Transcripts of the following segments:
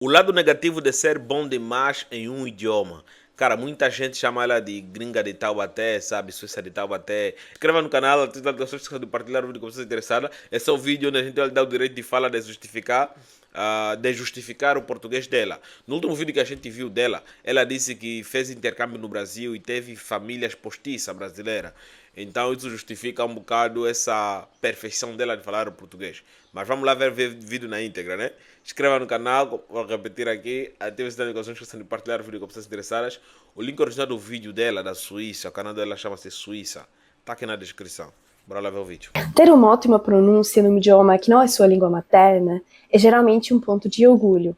O lado negativo de ser bom demais em um idioma. Cara, muita gente chama ela de gringa de Taubaté, sabe? Suíça de Taubaté. Inscreva no canal, ativa as notificações de partilhar o vídeo com você interessada. Esse é o vídeo onde a gente vai dar o direito de fala de justificar o português dela. No último vídeo que a gente viu dela, ela disse que fez intercâmbio no Brasil e teve famílias postiças brasileiras. Então isso justifica um bocado essa perfeição dela de falar o português. Mas vamos lá ver o vídeo na íntegra, né? Inscreva no canal, vou repetir aqui, ative as notificações para partilhar o vídeo com pessoas interessadas. O link original do vídeo dela, da Suíça, o canal dela chama-se Suíça, tá aqui na descrição. Bora lá ver o vídeo. Ter uma ótima pronúncia num idioma que não é sua língua materna é geralmente um ponto de orgulho.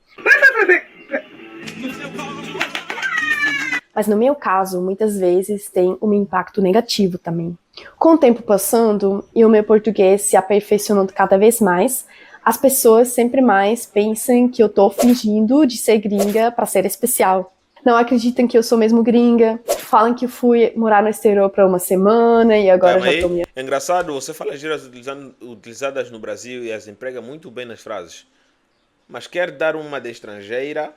Mas no meu caso, muitas vezes tem um impacto negativo também. Com o tempo passando e o meu português se aperfeiçoando cada vez mais, as pessoas sempre mais pensam que eu tô fingindo de ser gringa para ser especial. Não acreditam que eu sou mesmo gringa, falam que fui morar no exterior por uma semana e agora já tô me... É engraçado, você fala gírias utilizadas no Brasil e as emprega muito bem nas frases. Mas quer dar uma de estrangeira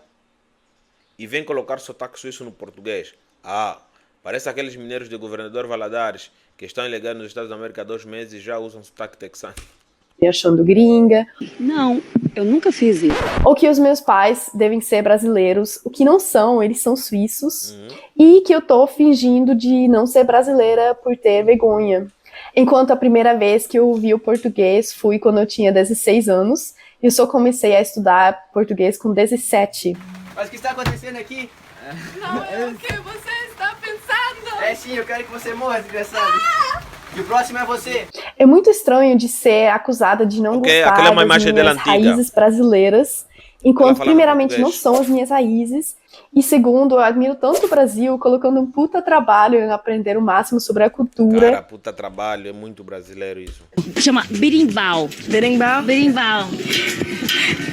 e vem colocar sotaque suíço no português. Ah, parece aqueles mineiros de Governador Valadares que estão ilegais nos Estados da América há 2 meses e já usam sotaque texano. me achando gringa. Não, eu nunca fiz isso. Ou que os meus pais devem ser brasileiros, o que não são, eles são suíços. E que eu tô fingindo de não ser brasileira por ter vergonha. Enquanto a primeira vez que eu ouvi o português foi quando eu tinha 16 anos, e eu só comecei a estudar português com 17. Mas o que está acontecendo aqui? Não é o que você está pensando! É sim, eu quero que você morra, desgraçado. E o próximo é você. É muito estranho de ser acusada de não aquela é gostar uma das imagem dela minhas antiga. raízes brasileiras, Ela enquanto falava primeiramente não português. são as minhas raízes, e segundo, eu admiro tanto o Brasil, colocando um puta trabalho em aprender o máximo sobre a cultura. Cara, puta trabalho, é muito brasileiro isso. Chama berimbau. Berimbau. Berimbau.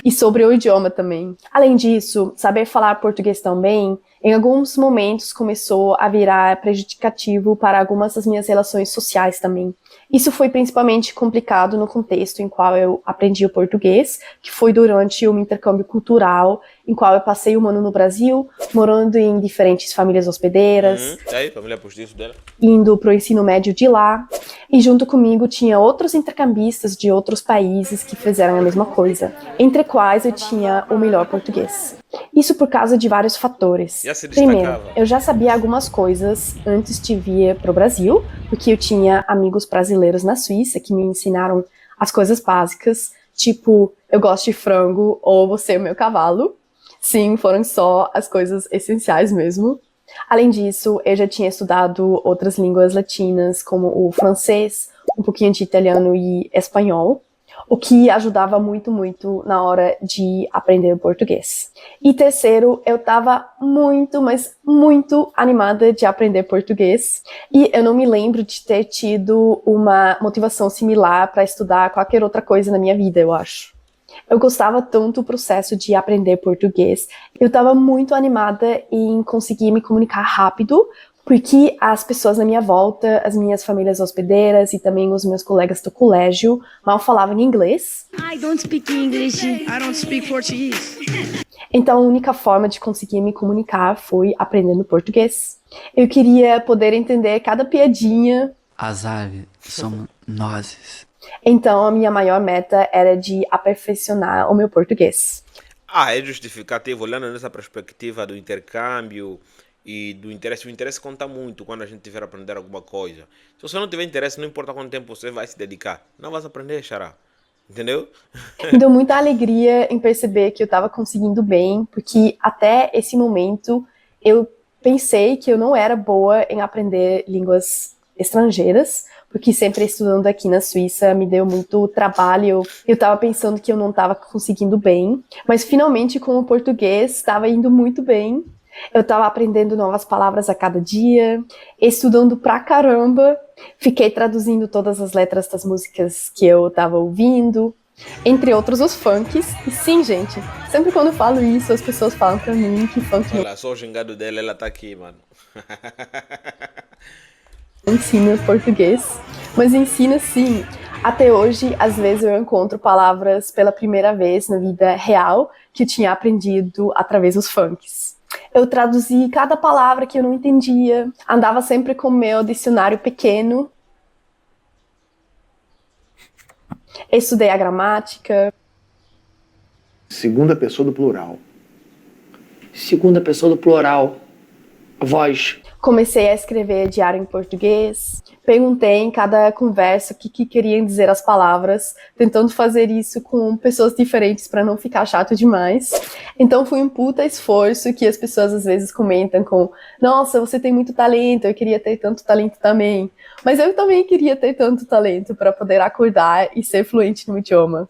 E sobre o idioma também. Além disso, saber falar português também, em alguns momentos começou a virar prejudicativo para algumas das minhas relações sociais também. Isso foi principalmente complicado no contexto em qual eu aprendi o português, que foi durante um intercâmbio cultural, em qual eu passei 1 ano no Brasil, morando em diferentes famílias hospedeiras, E aí, família postiço dela? indo para o ensino médio de lá, e junto comigo tinha outros intercambistas de outros países que fizeram a mesma coisa, entre quais eu tinha o melhor português. Isso por causa de vários fatores. Já se destacava. Primeiro, eu já sabia algumas coisas antes de vir para o Brasil, porque eu tinha amigos brasileiros na Suíça que me ensinaram as coisas básicas, tipo, eu gosto de frango ou você é o meu cavalo. Sim, foram só as coisas essenciais mesmo. Além disso, eu já tinha estudado outras línguas latinas, como o francês, um pouquinho de italiano e espanhol, o que ajudava muito, muito na hora de aprender o português. E terceiro, eu estava muito, mas muito animada de aprender português, e eu não me lembro de ter tido uma motivação similar para estudar qualquer outra coisa na minha vida, eu acho. Eu gostava tanto do processo de aprender português. Eu estava muito animada em conseguir me comunicar rápido, porque as pessoas na minha volta, as minhas famílias hospedeiras e também os meus colegas do colégio mal falavam inglês. I don't speak English. I don't speak Portuguese. Então a única forma de conseguir me comunicar foi aprendendo português. Eu queria poder entender cada piadinha. As aves somos nós. Então a minha maior meta era de aperfeiçoar o meu português. Ah, é justificativo, olhando nessa perspectiva do intercâmbio e do interesse. O interesse conta muito quando a gente tiver a aprender alguma coisa. Se você não tiver interesse, não importa quanto tempo você vai se dedicar, não vai aprender, xará. Entendeu? Me deu muita alegria em perceber que eu estava conseguindo bem, porque até esse momento eu pensei que eu não era boa em aprender línguas estrangeiras, porque sempre estudando aqui na Suíça me deu muito trabalho. Eu estava pensando que eu não estava conseguindo bem, mas finalmente com o português estava indo muito bem. Eu estava aprendendo novas palavras a cada dia, estudando pra caramba, fiquei traduzindo todas as letras das músicas que eu estava ouvindo, entre outros os funks. E sim, gente, sempre quando eu falo isso, as pessoas falam pra mim que funk Olha, só o gingado dela, ela tá aqui, mano. não ensina português, mas ensina sim Até hoje, às vezes eu encontro palavras pela primeira vez na vida real que eu tinha aprendido através dos funks. Eu traduzi cada palavra que eu não entendia, andava sempre com meu dicionário pequeno, estudei a gramática. Segunda pessoa do plural. Segunda pessoa do plural. Voz. Comecei a escrever diário em português. Perguntei em cada conversa o que queriam dizer as palavras, tentando fazer isso com pessoas diferentes para não ficar chato demais. Então foi um puta esforço que as pessoas às vezes comentam com: nossa, você tem muito talento, eu queria ter tanto talento também. Mas eu também queria ter tanto talento para poder acordar e ser fluente no idioma.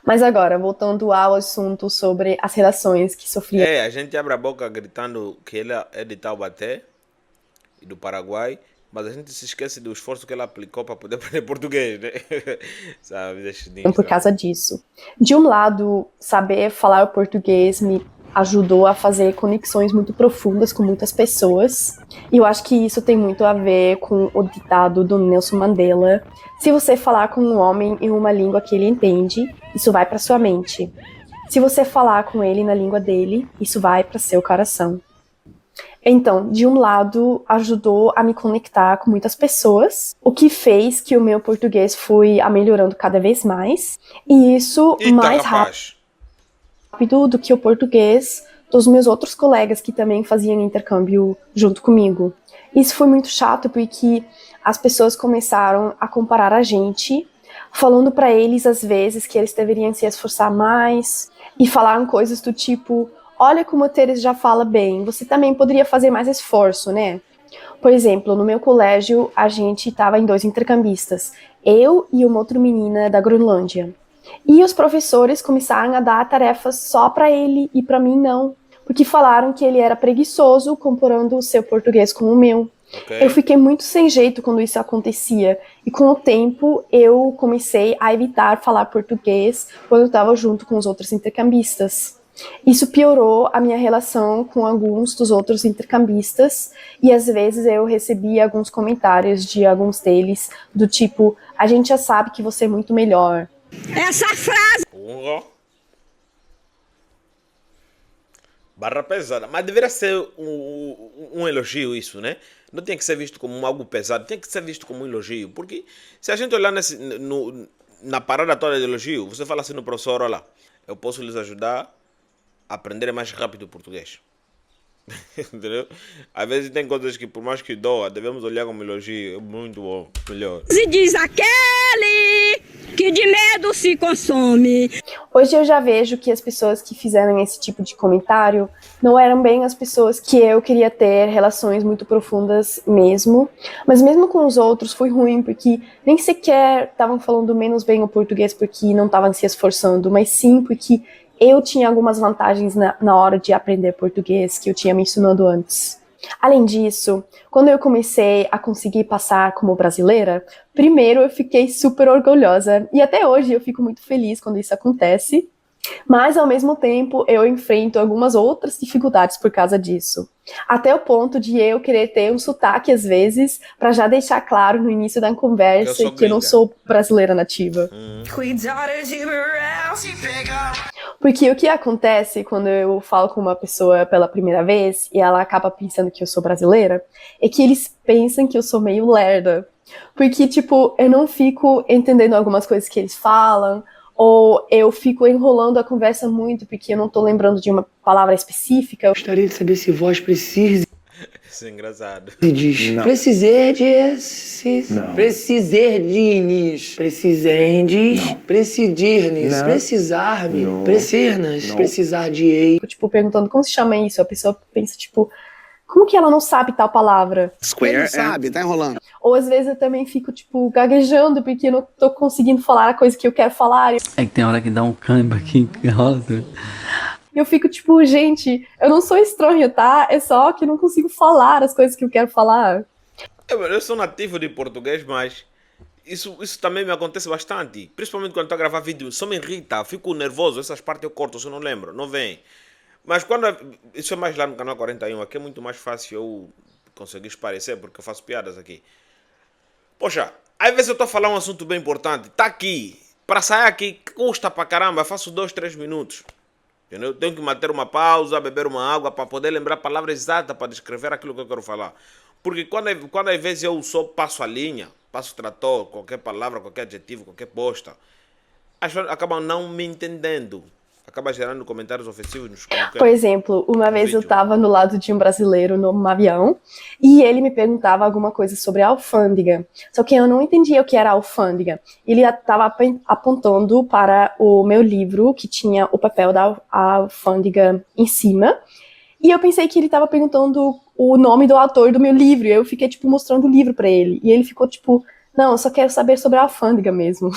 Mas agora, voltando ao assunto sobre as relações que sofria. A gente abre a boca gritando que ela é de Taubaté e do Paraguai, mas a gente se esquece do esforço que ela aplicou para poder aprender português, né? Sabe? Por causa disso. De um lado, saber falar o português me ajudou a fazer conexões muito profundas com muitas pessoas. E eu acho que isso tem muito a ver com o ditado do Nelson Mandela: se você falar com um homem em uma língua que ele entende, isso vai para sua mente. Se você falar com ele na língua dele, isso vai para seu coração. Então, de um lado, ajudou a me conectar com muitas pessoas, o que fez que o meu português fui melhorando cada vez mais, e isso mais rápido do que o português dos meus outros colegas que também faziam intercâmbio junto comigo. Isso foi muito chato porque as pessoas começaram a comparar a gente, falando para eles às vezes que eles deveriam se esforçar mais, e falaram coisas do tipo: olha como o Teres já fala bem, você também poderia fazer mais esforço, né? Por exemplo, no meu colégio, a gente estava em 2 intercambistas, eu e uma outra menina da Groenlândia. E os professores começaram a dar tarefas só para ele e para mim não, porque falaram que ele era preguiçoso comparando o seu português com o meu. Okay. Eu fiquei muito sem jeito quando isso acontecia, e com o tempo eu comecei a evitar falar português quando eu estava junto com os outros intercambistas. Isso piorou a minha relação com alguns dos outros intercambistas, e às vezes eu recebia alguns comentários de alguns deles, do tipo: a gente já sabe que você é muito melhor. Essa frase! Barra pesada, mas deveria ser um elogio isso, né? Não tem que ser visto como algo pesado, tem que ser visto como um elogio, porque se a gente olhar na parada toda de elogio, você fala assim no professor: olha, eu posso lhes ajudar a aprender mais rápido o português. Entendeu? Às vezes tem coisas que, por mais que doa, devemos olhar como elogio. É muito bom, melhor. Se diz aquele que de medo se consome. Hoje eu já vejo que as pessoas que fizeram esse tipo de comentário não eram bem as pessoas que eu queria ter relações muito profundas mesmo. Mas mesmo com os outros foi ruim, porque nem sequer estavam falando menos bem o português porque não estavam se esforçando, mas sim porque eu tinha algumas vantagens na hora de aprender português que eu tinha mencionado antes. Além disso, quando eu comecei a conseguir passar como brasileira, primeiro eu fiquei super orgulhosa, e até hoje eu fico muito feliz quando isso acontece, mas ao mesmo tempo eu enfrento algumas outras dificuldades por causa disso. Até o ponto de eu querer ter um sotaque às vezes, para já deixar claro no início da conversa que eu não sou brasileira nativa. Porque o que acontece quando eu falo com uma pessoa pela primeira vez e ela acaba pensando que eu sou brasileira, é que eles pensam que eu sou meio lerda. Porque, tipo, eu não fico entendendo algumas coisas que eles falam, ou eu fico enrolando a conversa muito porque eu não tô lembrando de uma palavra específica. Eu gostaria de saber se voz precisa. Isso é engraçado. Se diz. Não. Preciserdes. Não. Preciserdines. Precisendes. Precidirnes. Precisar-me. Precernas. Precisar de ei. Tipo, perguntando como se chama isso. A pessoa pensa, tipo, como que ela não sabe tal palavra? Square sabe, tá enrolando. Ou às vezes eu também fico, tipo, gaguejando porque eu não tô conseguindo falar a coisa que eu quero falar. É que tem hora que dá um câmbio aqui que rola tudo. E eu fico tipo, gente, eu não sou estranho, tá? É só que eu não consigo falar as coisas que eu quero falar. Eu sou nativo de português, mas isso também me acontece bastante. Principalmente quando estou a gravar vídeo. Só me irrita, fico nervoso. Essas partes eu corto, se eu não lembro, não vem. Mas quando... Isso é mais lá no canal 41. Aqui é muito mais fácil eu conseguir esparecer, porque eu faço piadas aqui. Poxa, Às vezes eu estou a falar um assunto bem importante, tá aqui, para sair aqui custa pra caramba, eu faço 2, 3 minutos. Entendeu? Tenho que manter uma pausa, beber uma água para poder lembrar a palavra exata para descrever aquilo que eu quero falar. Porque quando às vezes eu só passo a linha, passo o trator, qualquer palavra, qualquer adjetivo, qualquer posta, as pessoas acabam não me entendendo. Acaba gerando comentários ofensivos nos comentários. Por exemplo, uma vez eu vídeo. estava no lado de um brasileiro num avião e ele me perguntava alguma coisa sobre a alfândega. Só que eu não entendia o que era alfândega. Ele estava apontando para o meu livro, que tinha o papel da alfândega em cima. E eu pensei que ele estava perguntando o nome do autor do meu livro. E eu fiquei, tipo, mostrando o livro para ele. E ele ficou, tipo, não, eu só quero saber sobre a alfândega mesmo.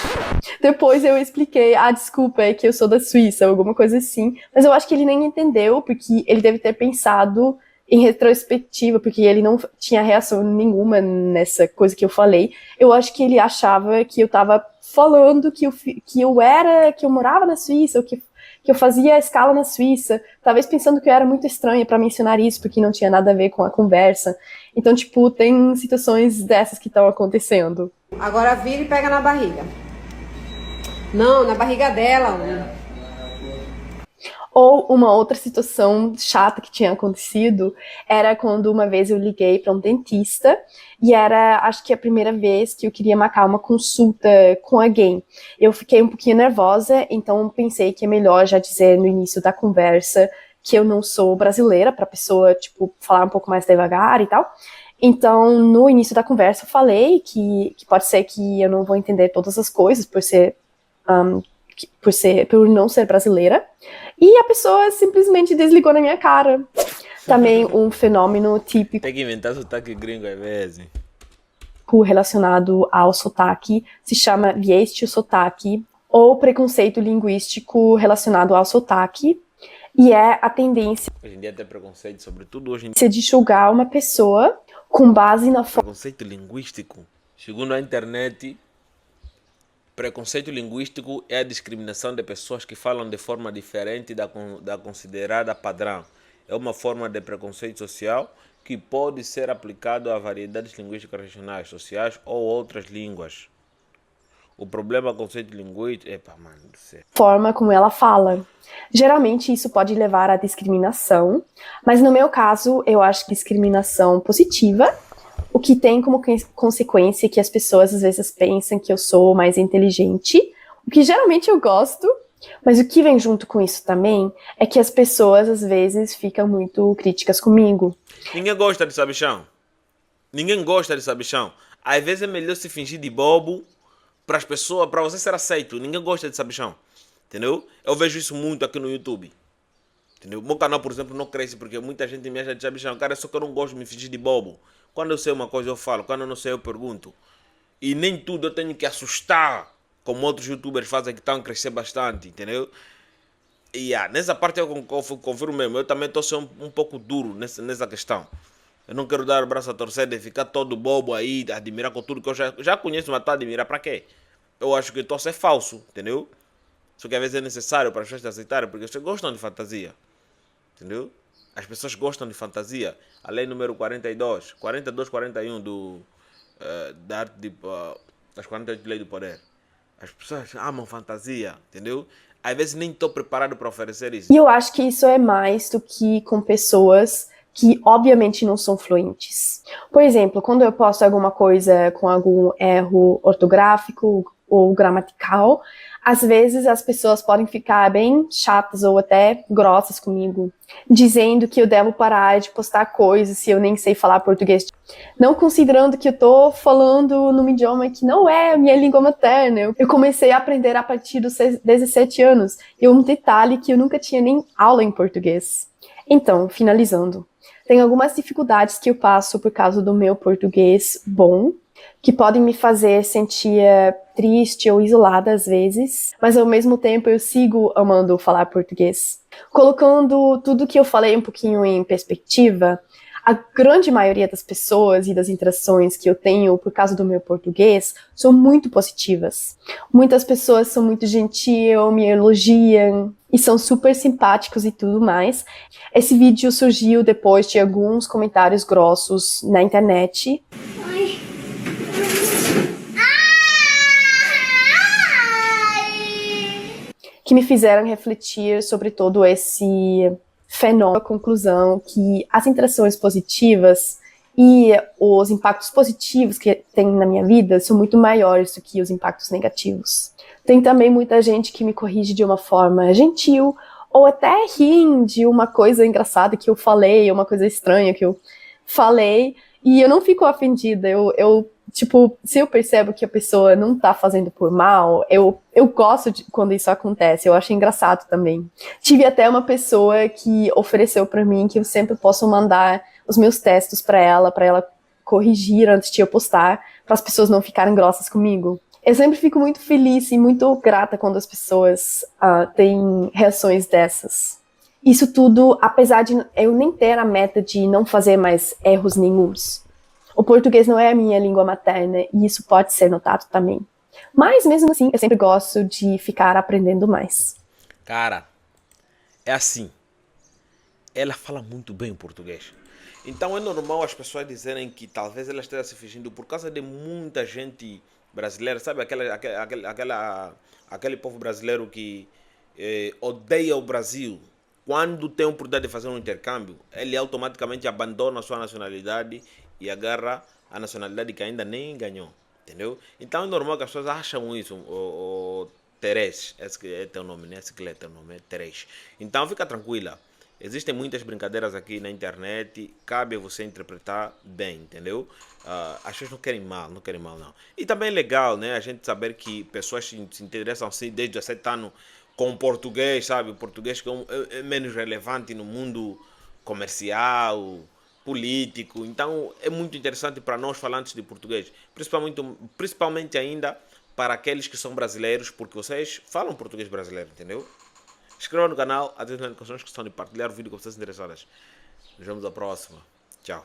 Depois eu expliquei, desculpa, é que eu sou da Suíça, alguma coisa assim. Mas eu acho que ele nem entendeu, porque ele deve ter pensado em retrospectiva, porque ele não tinha reação nenhuma nessa coisa que eu falei. Eu acho que ele achava que eu tava falando que eu morava na Suíça, ou que eu fazia a escala na Suíça, talvez pensando que eu era muito estranha para mencionar isso, porque não tinha nada a ver com a conversa. Então, tipo, tem situações dessas que estão acontecendo. Agora vira e pega na barriga. Não, na barriga dela. Ou uma outra situação chata que tinha acontecido era quando uma vez eu liguei para um dentista e era, acho que a primeira vez que eu queria marcar uma consulta com alguém. Eu fiquei um pouquinho nervosa, então pensei que é melhor já dizer no início da conversa que eu não sou brasileira, para a pessoa, tipo, falar um pouco mais devagar e tal. Então, no início da conversa eu falei que pode ser que eu não vou entender todas as coisas por não ser brasileira, e a pessoa simplesmente desligou na minha cara. Também um fenômeno típico Tem que inventar sotaque gringo às vezes. relacionado ao sotaque se chama viés de sotaque, ou preconceito linguístico relacionado ao sotaque, e é a tendência Hoje em dia tem preconceito, sobretudo hoje em dia. de julgar uma pessoa com base na forma Preconceito linguístico. Segundo a internet, preconceito linguístico é a discriminação de pessoas que falam de forma diferente da considerada padrão. É uma forma de preconceito social que pode ser aplicado a variedades linguísticas regionais, sociais ou outras línguas. O problema do conceito linguístico... forma como ela fala. Geralmente isso pode levar à discriminação, mas no meu caso eu acho discriminação positiva, o que tem como consequência que as pessoas às vezes pensam que eu sou mais inteligente, o que geralmente eu gosto, mas o que vem junto com isso também é que as pessoas às vezes ficam muito críticas comigo. Ninguém gosta de sabichão. Ninguém gosta de sabichão. Às vezes é melhor se fingir de bobo para as pessoas, para você ser aceito. Ninguém gosta de sabichão. Entendeu? Eu vejo isso muito aqui no YouTube. Entendeu? Meu canal, por exemplo, não cresce porque muita gente me acha de sabichão. Cara, só que eu não gosto de me fingir de bobo. Quando eu sei uma coisa eu falo, quando eu não sei eu pergunto. E nem tudo eu tenho que assustar, como outros youtubers fazem que estão a crescer bastante, entendeu? E nessa parte eu confirmo mesmo, eu também estou sendo um pouco duro nessa questão. Eu não quero dar o braço a torcer de ficar todo bobo aí, admirar com tudo que eu já conheço, mas estou a admirar para quê? Eu acho que estou a ser falso, entendeu? Só que às vezes é necessário para as pessoas aceitarem, porque vocês gostam de fantasia, entendeu? As pessoas gostam de fantasia. A lei número 42, 41 da arte das 48 leis do poder. As pessoas amam fantasia, entendeu? Às vezes nem estou preparado para oferecer isso. E eu acho que isso é mais do que com pessoas que obviamente não são fluentes. Por exemplo, quando eu posto alguma coisa com algum erro ortográfico ou gramatical, às vezes as pessoas podem ficar bem chatas ou até grossas comigo, dizendo que eu devo parar de postar coisas se eu nem sei falar português. Não considerando que eu tô falando num idioma que não é a minha língua materna. Eu comecei a aprender a partir dos 17 anos. E um detalhe que eu nunca tinha nem aula em português. Então, finalizando. Tem algumas dificuldades que eu passo por causa do meu português bom, que podem me fazer sentir triste ou isolada às vezes, mas ao mesmo tempo eu sigo amando falar português. Colocando tudo que eu falei um pouquinho em perspectiva, a grande maioria das pessoas e das interações que eu tenho por causa do meu português são muito positivas. Muitas pessoas são muito gentis, me elogiam e são super simpáticos e tudo mais. Esse vídeo surgiu depois de alguns comentários grossos na internet. Ai. me fizeram refletir sobre todo esse fenômeno, a conclusão que as interações positivas e os impactos positivos que tem na minha vida são muito maiores do que os impactos negativos. Tem também muita gente que me corrige de uma forma gentil, ou até riem de uma coisa engraçada que eu falei, uma coisa estranha que eu falei, e eu não fico ofendida. Tipo, se eu percebo que a pessoa não tá fazendo por mal, eu gosto quando isso acontece, eu acho engraçado também. Tive até uma pessoa que ofereceu pra mim que eu sempre posso mandar os meus textos pra ela corrigir antes de eu postar, para as pessoas não ficarem grossas comigo. Eu sempre fico muito feliz e muito grata quando as pessoas têm reações dessas. Isso tudo, apesar de eu nem ter a meta de não fazer mais erros nenhuns. O português não é a minha língua materna e isso pode ser notado também. Mas mesmo assim, eu sempre gosto de ficar aprendendo mais. Cara, é assim. Ela fala muito bem o português. Então é normal as pessoas dizerem que talvez ela esteja se fingindo por causa de muita gente brasileira, sabe? Aquele povo brasileiro que odeia o Brasil. Quando tem a oportunidade de fazer um intercâmbio, ele automaticamente abandona a sua nacionalidade e agarra a nacionalidade que ainda nem ganhou, entendeu? Então é normal que as pessoas acham isso, o Teres, esse que é teu nome, né? Esse que é teu nome, é Teres. Então fica tranquila, existem muitas brincadeiras aqui na internet, cabe você interpretar bem, entendeu? As pessoas não querem mal não. E também é legal, né, a gente saber que pessoas se interessam assim desde 17 anos com o português, sabe? O português que é menos relevante no mundo comercial, político. Então é muito interessante para nós falantes de português, principalmente ainda para aqueles que são brasileiros, porque vocês falam português brasileiro, entendeu? Inscreva no canal, ativem as notificações que estão de partilhar o vídeo com vocês interessadas. Nos vemos na próxima. Tchau.